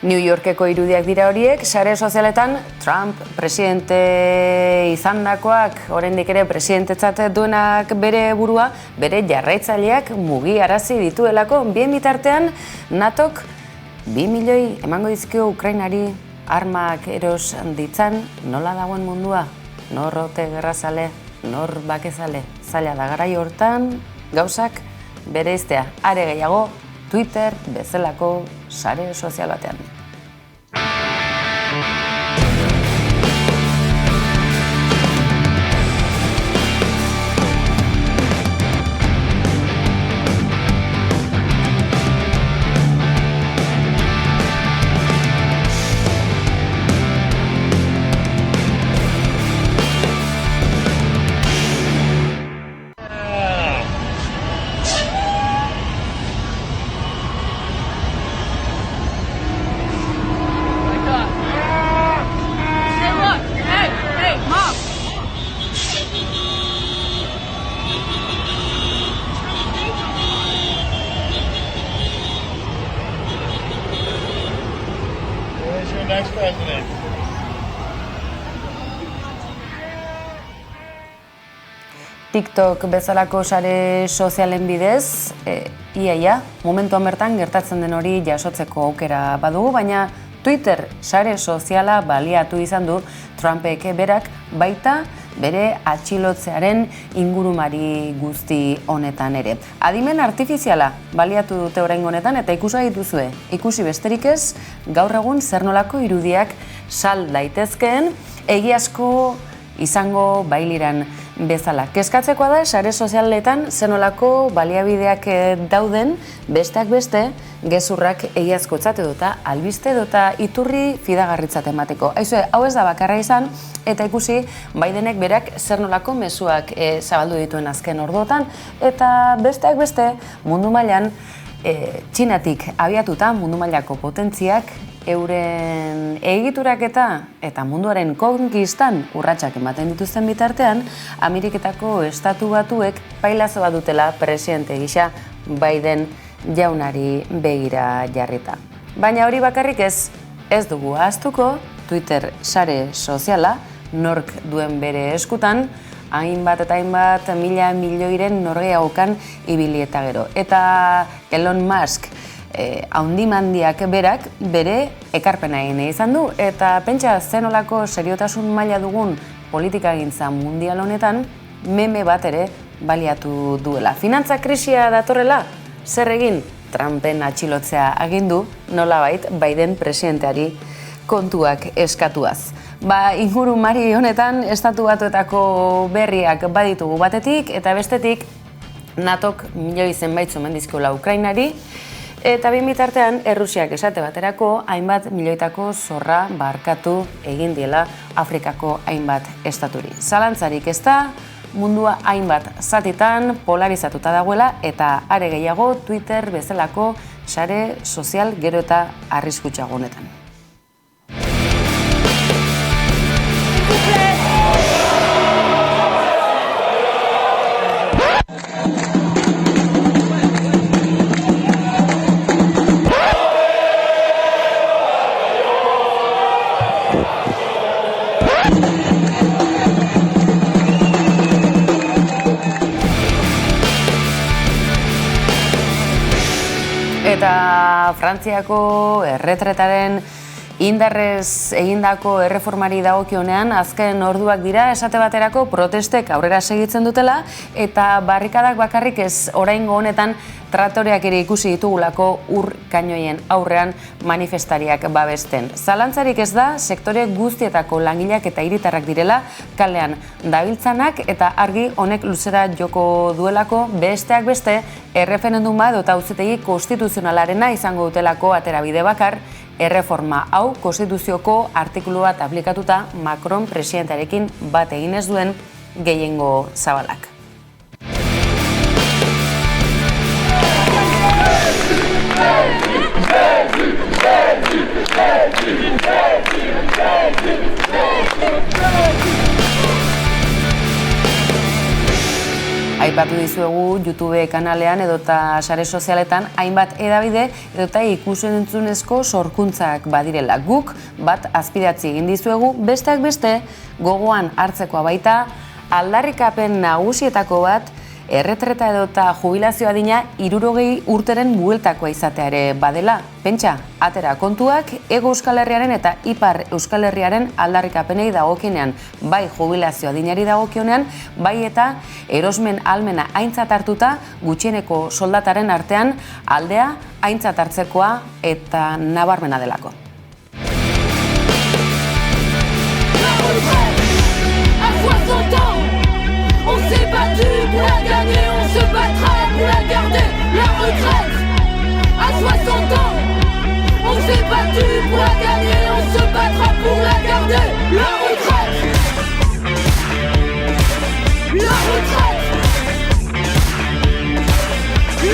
New Yorkeko irudiak dira horiek, sare sozialetan Trump presidente izandakoak, oraindik ere presidentetzat duenak bere burua, bere jarraitzaileak mugiarazi dituelako. Bien bitartean, NATOk 2 milioi emango dizkio Ukrainari armak eros ditzan, nola dagoen mundua? Nor ote gerrazale, nor bakezale, zaila da garai hortan, gauzak bereiztea, are gehiago Twitter bezalako sare sozial batean. TikTok bezalako sare sozialen bidez, iaia, momentuan bertan gertatzen den hori jasotzeko aukera badugu, baina Twitter sare soziala baliatu izan du Trumpek berak baita bere atxilotzearen ingurumari guzti honetan ere. Adimen artifiziala baliatu dute oraingo honetan eta ikusi dituzue. Ikusi besterik ez, gaur egun zer nolako irudiak sal daitezkeen, egiazko izango bailiran bezala. Kezkatzekoa da, sare sozialetan zenolako baliabideak dauden, besteak beste, gezurrak egiazkotzat edota, albiste edota iturri fidagarritzat emateko. Aizue, hau ez da bakarra izan, eta ikusi Bidenek berak zer nolako mezuak zabaldu dituen azken orduotan, eta besteak beste, mundu mailan, Txinatik abiatuta mundu mailako potentziak euren egituraketa eta munduaren konkistan urratsak ematen dituzten bitartean, Ameriketako estatu batuek pailazo bat dutela presidente gisa Biden jaunari begira jarrita. Baina hori bakarrik ez dugu ahaztuko, Twitter sare soziala, nork duen bere eskutan, hainbat eta hainbat mila milioiren norgehiagokan ibili eta gero. Eta Elon Musk haundimandiak berak bere ekarpena egin izan du, eta pentsa zenolako seriotasun maila dugun politikagintza mundial honetan meme bat ere baliatu duela. Finantza krisia datorrela, zer egin? Trumpen atxilotzea agindu, nolabait Biden presidenteari kontuak eskatuaz. Ingurumari honetan estatu batuetako berriak baditugu batetik eta bestetik NATOk milioi zenbait omen dizkiola Ukrainari eta bien bitartean Errusiak esate baterako hainbat milioitako zorra barkatu egin diela Afrikako hainbat estaturi. Zalantzarik ez da, mundua hainbat zatitan polarizatuta dagoela eta are gehiago Twitter bezalako sare sozial gero eta arriskutsuago honetan. Eta Frantziako erretretaren indarrez egindako erreformari dagokionean azken orduak dira, esate baterako protestek aurrera segitzen dutela eta barrikadak bakarrik ez oraingo honetan traktoreak ere ikusi ditugulako ur kainoien aurrean manifestariak babesten. Zalantzarik ez da, sektore guztietako langileak eta hiritarrak direla kalean dabiltzanak eta argi honek luzera joko duelako besteak beste erreferenduma edota auzitegi konstituzionalarena izango dutelako aterabide bakar, erreforma hau konstituzioko artikulu bat aplikatuta Macron presidentearekin bat egin ez duen gehiengo zabalak. Aipatu dizuegu YouTube kanalean edota sare sozialetan hainbat hedabide edota ikus-entzunezko sorkuntzak badirela. Guk bat azpidatzi egin dizuegu, besteak beste gogoan hartzekoa baita aldarrikapen nagusietako bat erretreta edota jubilazio adina 60 urteren bueltakoa izatea ere badela. Pentsa, atera kontuak Hego Euskal Herriaren eta Ipar Euskal Herriaren aldarrikapenei dagokienean, bai jubilazio adinari dagokionean, bai eta erosmen ahalmena aintzat hartuta gutxieneko soldataren artean aldea aintzat hartzekoa eta nabarmena delako. On s'est battu pour la gagner, on se battra pour la garder. La retraite à 60 ans. On s'est battu pour la gagner, on se battra pour la garder. La retraite. La retraite.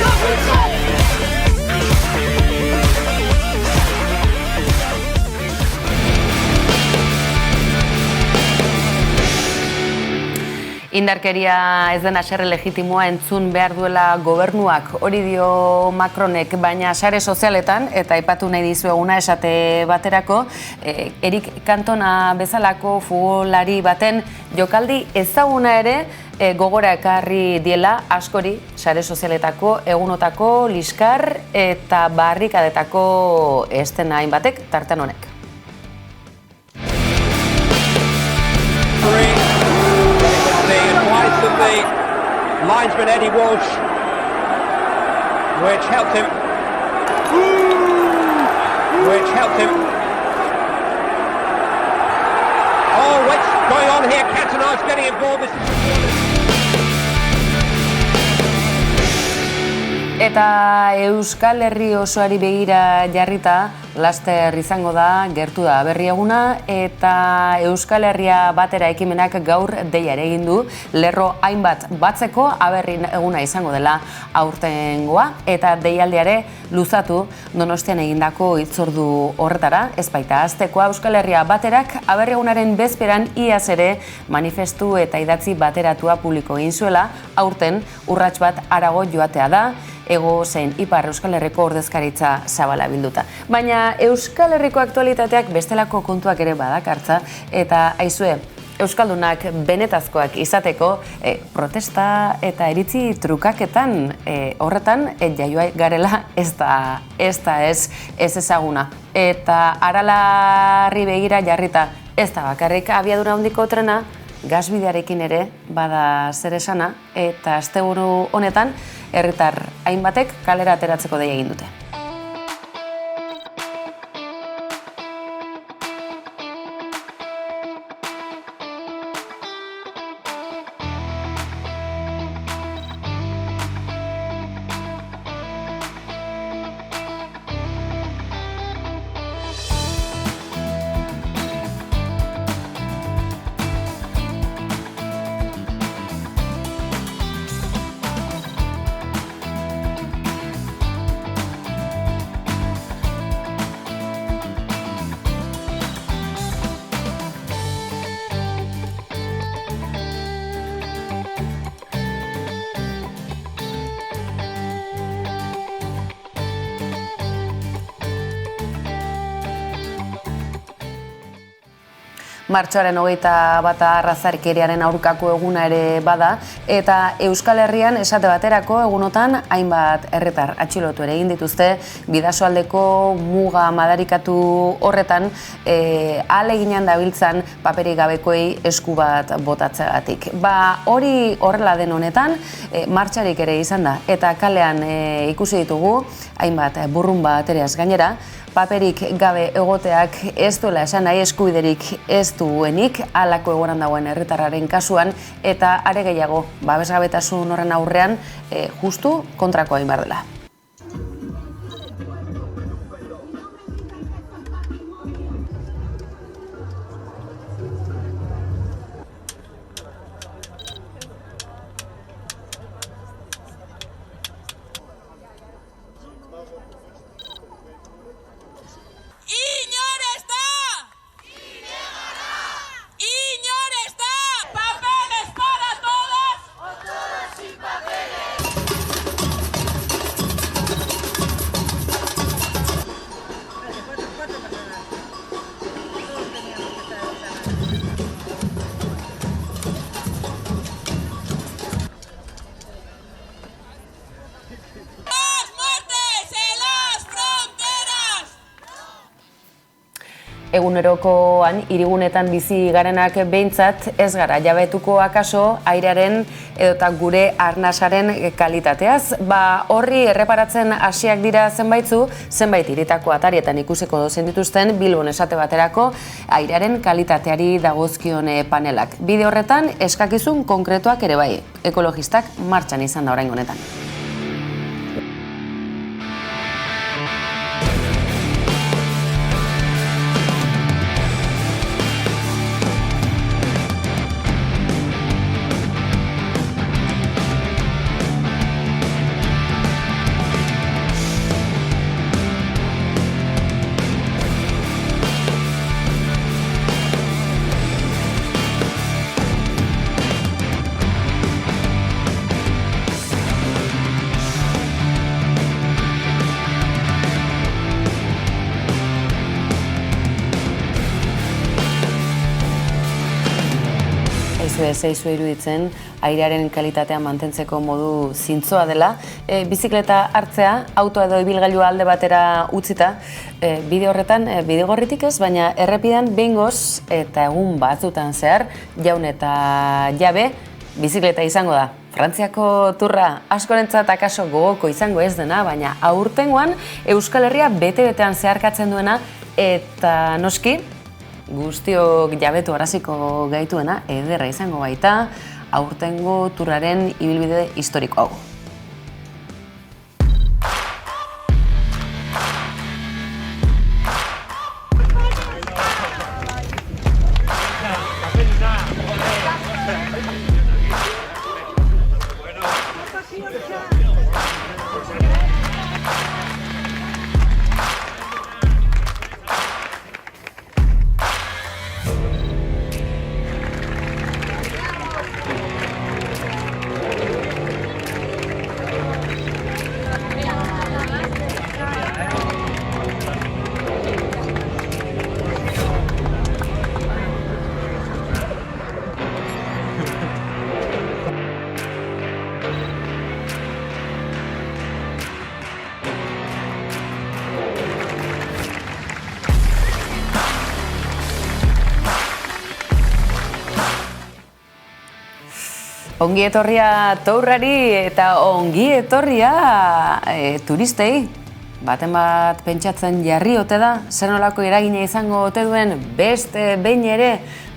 La retraite. Indarkeria ez den haserre legitimoa entzun behar duela gobernuak, hori dio Macronek, baina sare sozialetan, eta aipatu nahi dizueguna esate baterako, Erik Cantona bezalako futbolari baten jokaldi ezaguna ere gogora ekarri diela askori sare sozialetako egunotako liskar eta barrikadetako estena hainbatek tartean honek. The linesman Eddie Walsh, which helped him. Oh, what's going on here? Cantona's getting involved. Eta Euskal Herri osoari begira jarrita, laster izango da, gertu da berri eguna, eta Euskal Herria batera ekimenak gaur deia ere egin du, lerro hainbat batzeko aberri eguna izango dela aurtengoa, eta deialdiare luzatu Donostian egindako hitzordu horretara, ez baita aztekoa Euskal Herria baterak aberri egunaren bezperan iaz ere manifestu eta idatzi bateratua publiko egin zuela, aurten urrats bat harago joatea da, Hego zein Ipar Euskal Herriko ordezkaritza zabala bilduta. Baina Euskal Herriko aktualitateak bestelako kontuak ere badakartza, eta aizue, Euskaldunak benetazkoak izateko protesta eta iritzi trukaketan horretan jaioa garela ez ezaguna. Eta Aralarri begira jarrita ez da bakarrik abiadura handiko trena, gasbidearekin ere bada zer esana, eta asteburu honetan herritar hainbatek kalera ateratzeko deia egin dute. Martxoaren 21 arrazarkeriaren aurkako eguna ere bada, eta Euskal Herrian esate baterako egunotan hainbat herritar atxilotu ere egin dituzte bidasoaldeko muga madarikatu horretan ahaleginean dabiltzan paperik gabekoei esku bat botatzeagatik. Hori horrela den honetan, martxarik ere izan da, eta kalean ikusi ditugu hainbat burrunba atereaz gainera, paperik gabe egoteak ez duela esan nahi eskubiderik ez duenik halako egoeran dagoen herritarraren kasuan, eta are gehiago babesgabetasun horren aurrean justu kontrakoa egin behar dela. ¡Papeles para todos! ¡O todos sin Egunerokoan hirigunetan bizi garenak behintzat ez gara jabetuko akaso airearen edota gure arnasaren kalitateaz. Horri erreparatzen hasiak dira zenbait hiritako atarietan ikusiko dozen dituzten Bilbon esate baterako airearen kalitateari dagozkion panelak. Bide horretan eskakizun konkretuak ere bai, ekologistak martxan izan da orain honetan. Zeizu iruditzen, airearen kalitatea mantentzeko modu zintzoa dela. Bizikleta hartzea, auto edo ibilgailua alde batera utzita, bide horretan, bidegorritik ez, baina errepidean behingoz eta egun batzutan zehar, jaun eta jabe, bizikleta izango da. Frantziako turra askorentzat akaso gogoko izango ez dena, baina aurtengoan Euskal Herria bete-betean zeharkatzen duena eta noski, guztiok jabetu araziko gaituena, ederra izango baita, aurtengo turraren ibilbide historiko hau. Ongi etorria tourrari eta ongi etorria turistei. Baten bat pentsatzen jarri ote da, zer nolako eragina izango ote duen beste behin ere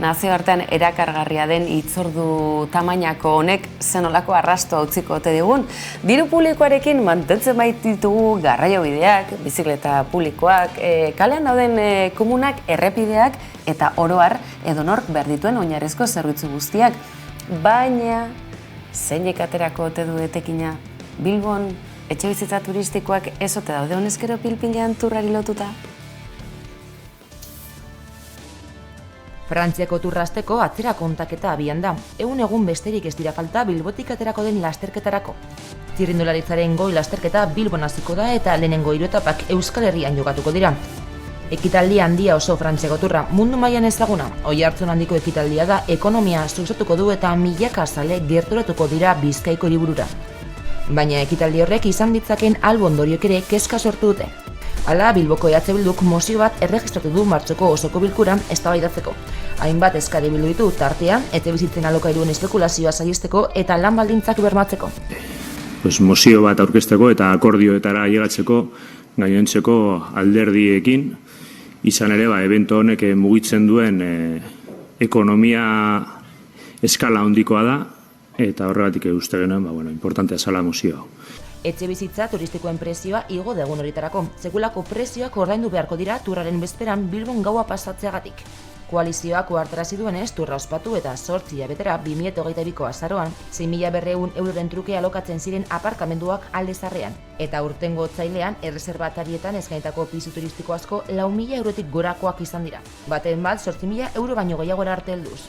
nazioartean erakargarria den hitzordu tamainako honek zer nolako arrastoa utziko ote digun. Diru publikoarekin mantentzen baititugu garraiobideak, bizikleta publikoak, kalean dauden komunak, errepideak eta oro har edonork behar dituen oinarrizko zerbitzu guztiak. Baina, zeinek aterako ote du etekina? Bilbon, etxebizitza turistikoak ez ote daude honezkero pilpilean turrari lotuta? Frantziako turrasteko atzera kontaketa abian da. Egun besterik ez dira falta Bilbotik aterako den lasterketarako. Txirrindularitzaren goi lasterketa Bilbon hasiko da eta lehenengo 3 etapak Euskal Herrian jokatuko dira. Ekitaldi handia oso Frantziako turra, mundu mailan ezaguna. Oihartzun handiko ekitaldia da, ekonomia sustatuko du eta milaka zale gerturatuko dira Bizkaiko hiriburura. Baina ekitaldi horrek izan ditzaken albo ondorioek ere kezka sortu dute. Hala, Bilboko EH Bilduk mozio bat erregistratu du martxoko osoko bilkuran eztabaidatzeko. Hainbat eskari bildu ditu tartean, etxebizitzen alokairuen espekulazioa saihesteko eta lan baldintzak bermatzeko. Mozio bat aurkezteko eta akordioetara ailegatzeko gainontzeko alderdiekin, izan ere, evento honek mugitzen duen ekonomia eskala handikoa da, eta horregatik uste genuen, importantea zala mozioa. Etxebizitza turistikoen prezioa igo da egun horitarako. Sekulako prezioak ordaindu beharko dira turraren bezperan Bilbon gaua pasatzeagatik. Koalizioak ohartarazi duenez, turra ospatu eta 8 hilabetera 2022ko azaroan 6.200 euroren truke alokatzen ziren aparkamenduak alde zarrean. Eta urtengo otsailean, erreserbatarietan eskainitako pisu turistiko asko 4.000 eurotik gorakoak izan dira. Baten bat 8.000 euro baino gehiagora arte helduz.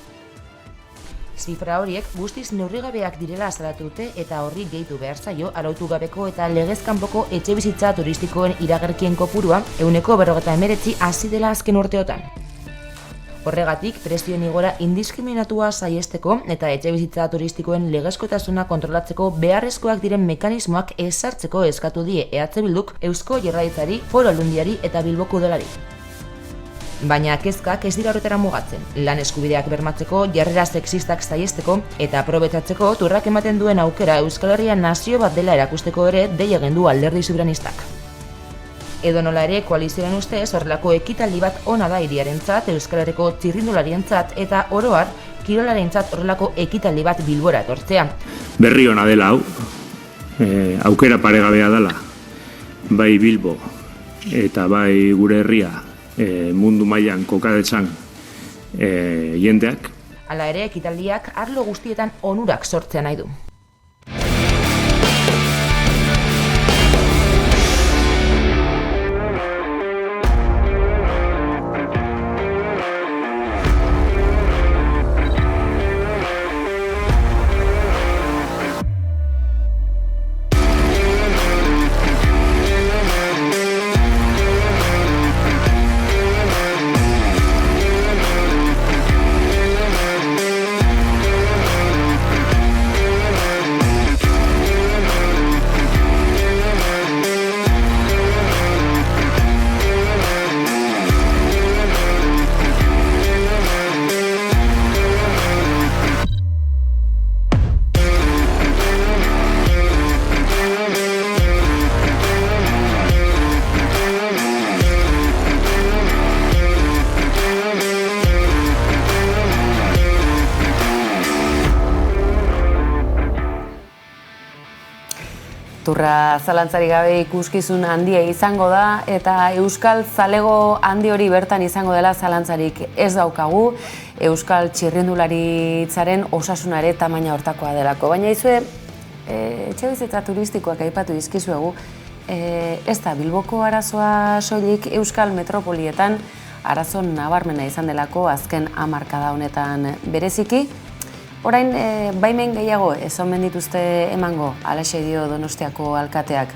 Zifra horiek guztiz neurrigabeak direla azalatu dute eta horri gehitu behar zaio arautu gabeko eta legezkanpoko etxebizitza turistikoen iragarkien kopurua 49% hasi dela azken urteotan. Horregatik, prezioen igora indiskriminatua saihesteko eta etxebizitza turistikoen legezkotasuna kontrolatzeko beharrezkoak diren mekanismoak ezartzeko eskatu die EH Bilduk Eusko Jaurlaritzari, Foru Aldundiari eta Bilboko Udalari. Baina kezkak ez dira horretara mugatzen. Lan eskubideak bermatzeko, jarrera sexistak saihesteko eta aprobetxatzeko turrak ematen duen aukera Euskal Herria nazio bat dela erakusteko ere dei egin du alderdi soberanistak. Edonola ere, koalizioaren ustez horrelako ekitaldi bat ona da hiriarentzat, Euskal Herriko txirrindularientzat eta oro har kirolarentzat horrelako ekitaldi bat Bilbora etortzea. Berri ona dela hau, aukera paregabea dela, bai Bilbo eta bai gure herria mundu mailan kokadetzan jendeak. Hala ere, ekitaldiak arlo guztietan onurak sortzea nahi du. Turra zalantzari gabe ikuskizun handia izango da eta Euskal Zalego handi hori bertan izango dela zalantzarik ez daukagu, Euskal txirrindularitzaren osasunare tamaina hortakoa delako. Baina izue, etxebizitza turistikoak aipatu dizkizuegu, ez da Bilboko arazoa soilik Euskal metropolietan arazo nabarmena izan delako azken hamarkada honetan bereziki. Orain, baimen gehiago ez omen dituzte emango, halaxe dio Donostiako alkateak.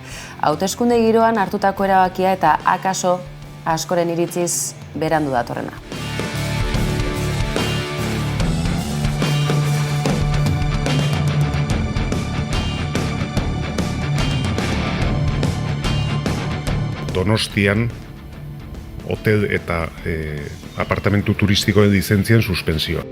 Hauteskunde giroan hartutako erabakia eta akaso askoren iritziz berandu datorrena. Donostian hotel eta apartamentu turistikoen lizentzien suspensioa.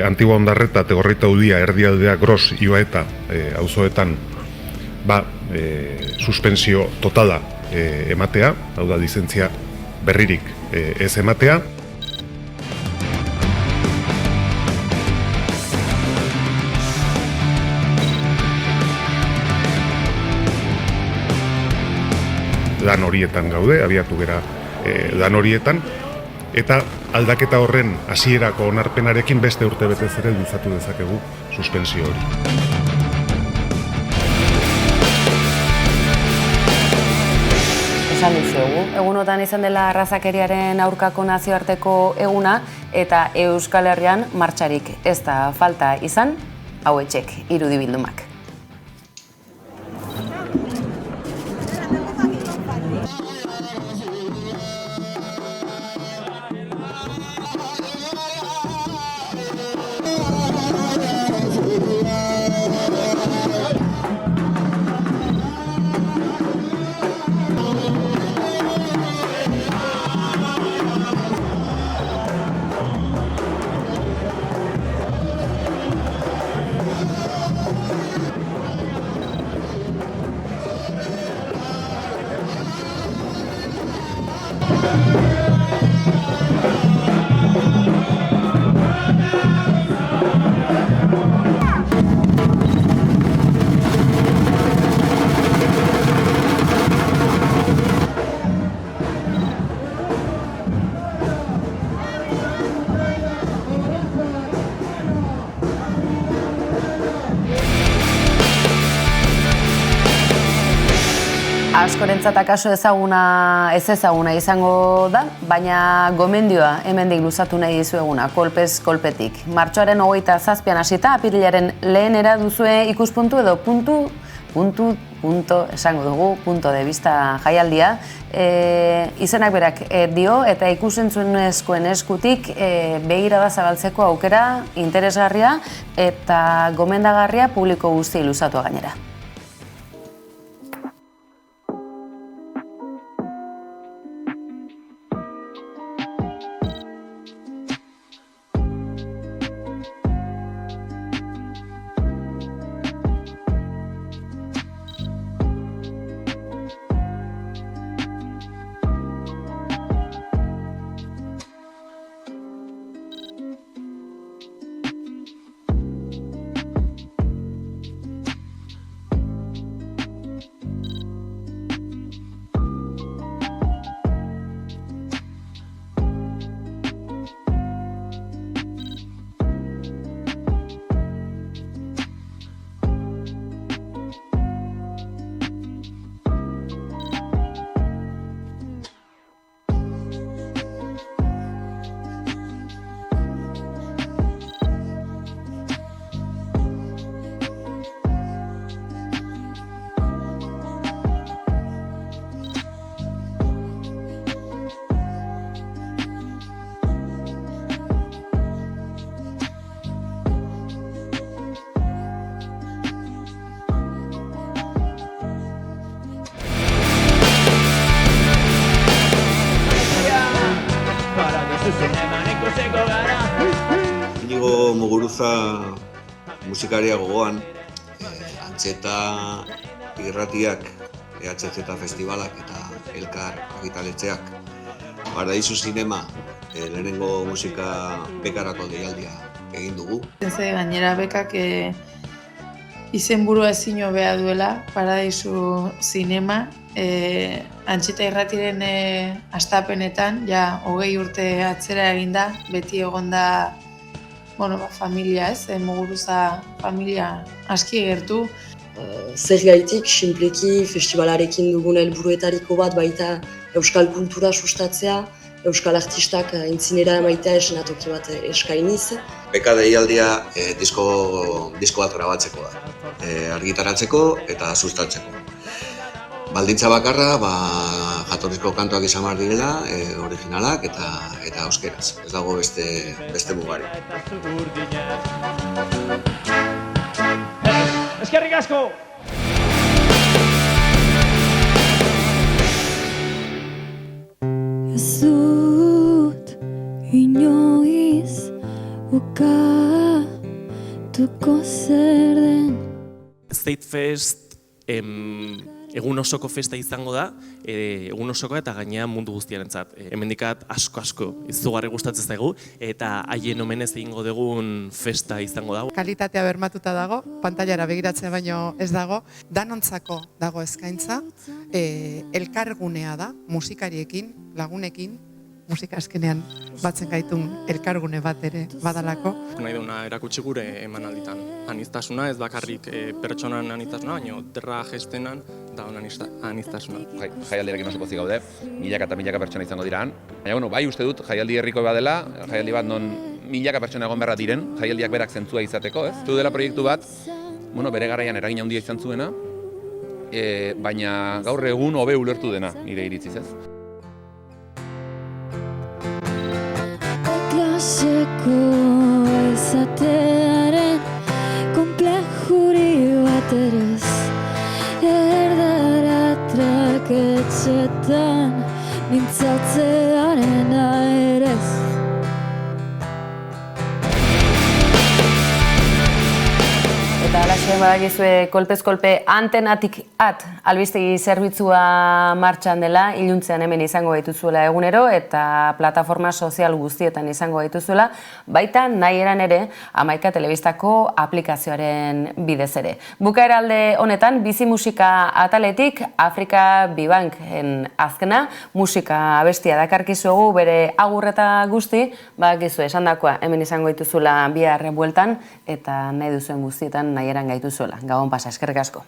Antigua Ondarreta, Tegorreta Udia, Erdialdea, Gros, Ibaeta auzoetan suspensio totala ematea, hau da lizentzia berririk ez ematea. Lan horietan gaude, abiatu gara lan horietan, eta aldaketa horren hasierako onarpenarekin beste urtebetez ere luzatu dezakegu suspensio hori. Esan dizuegu, egunotan izan dela arrazakeriaren aurkako nazioarteko eguna eta Euskal Herrian martxarik ez da falta izan, hauetxek irudibildumak. Askorentzat akaso ezaguna ez ezaguna izango da, baina gomendioa hemendik luzatu nahi dizueguna, kolpez kolpetik. Martxoaren 27an hasita, apirilaren lehenera duzue ikuspuntu edo puntu esango dugu, punto de vista jaialdia. Izenak berak dio eta ikusentzunezkoen eskutik begirada zabaltzeko aukera interesgarria eta gomendagarria publiko guzti luzatua gainera. Inigo Muguruza musikaria gogoan, Antzeta irratiak, EHZ festivalak eta Elkar argitaletxeak. Paradisu Zinema, lehenengo musika bekarako deialdia egin dugu. Gainera bekak izenburua ezin hobea duela, Paradisu Zinema, Antzeta irratiren hastapenetan, ja 20 urte atzera eginda, beti egonda familia, Muguruza familia aski gertu. Zergaitik, sinpleki, festivalarekin dugun helburuetariko bat baita euskal kultura sustatzea, euskal artistak aintzinera emaitea eszenatoki bat eskainiz. Beka deialdia disko bat grabatzeko da, argitaratzeko eta sustatzeko. Baldintza bakarra, jatorrizko kantuak izan behar direla, originalak eta euskeraz. Ez dago beste mugari. Eskerrik asko! Ez dut inoiz ukatuko zer den. State Fest egun osoko festa izango da, egun osoko eta gainea mundu guztiarentzat. Hemendikat asko izugarri gustatzen zaigu eta haien omenez egingo dugun festa izango da. Kalitatea bermatuta dago, pantailara begiratzea baino ez dago, danontzako dago eskaintza, elkargunea da, musikariekin, lagunekin, musika azkenean batzen gaitun elkargune bat ere badalako. Nahi duna erakutsi gure emanalditan aniztasuna, ez bakarrik pertsonan aniztasuna, baina derra gestenan da aniztasuna. Jaialdiarekin oso pozik gaude, milaka eta milaka pertsona izango diraan. Baina bai uste dut, jaialdi herriko badela, jaialdi bat non milaka pertsona egon beharra diren, jaialdiak berak zentzua izateko, ez? Zu dela proiektu bat, bere garaian eragin handia izan zuena, baina gaur egun hobe ulertu dena, nire iritziz, ez? Klaseko ezatearen komplejuri bat erez, erdara traketxetan mintzatzearen aerez. Eta alaxe badakizue kolpez kolpe Antenatik albistegi zerbitzua martxan dela, iluntzean hemen izango gaituzuela egunero eta plataforma sozial guztietan izango gaituzuela, baita nahi eran ere 11 telebistako aplikazioaren bidez ere. Bukaeralde honetan, bizi musika ataletik Afrika Bibanken azkena, musika abestia dakarkizuegu bere agurreta guzti, badakizue esandakoa hemen izango gaituzuela bihar bueltan eta nahi duzuen guztietan nahi eran gaituzuela. Gabon pasa, eskerrik asko.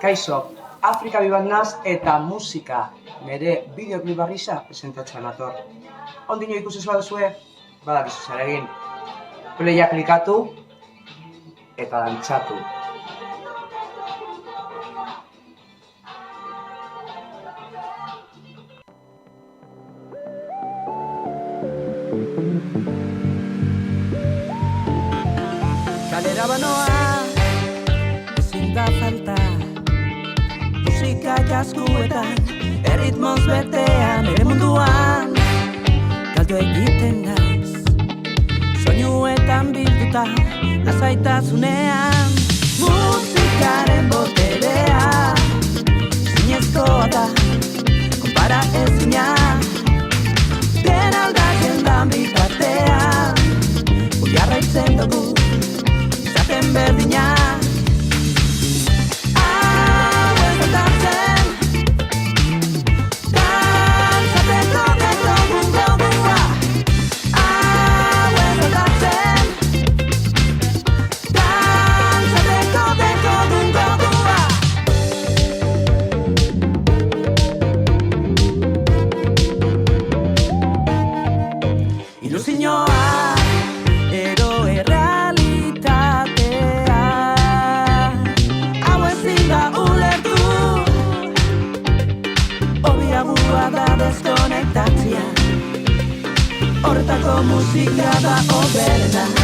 Kaixo, Afrika Bibanknaz eta musika nire bideoklip barrisa presentatzen ator. Ondino ikusi zua duzue, badakizu zer egin. Playa klikatu eta dantzatu. Kalera banoa, ezin da falta, musika jaskuetan, erritmoz betean, ere munduan, galdu egiten naiz, soinuetan bilduta, lasaitasunean, musikaren boterea, zinezkoa da, konpara ezina, den aldatzen dan bitartean, hori jarraitzen dugu, izaten berdina. Hau ez aldatzen, dantzateko detogun gogua. Hau ez aldatzen, dantzateko detogun gogua. Ilusioa, ero errealitatea, hau ezin da ulertu, hobiagoa da deskonektatzea, horretako musika da hoberena.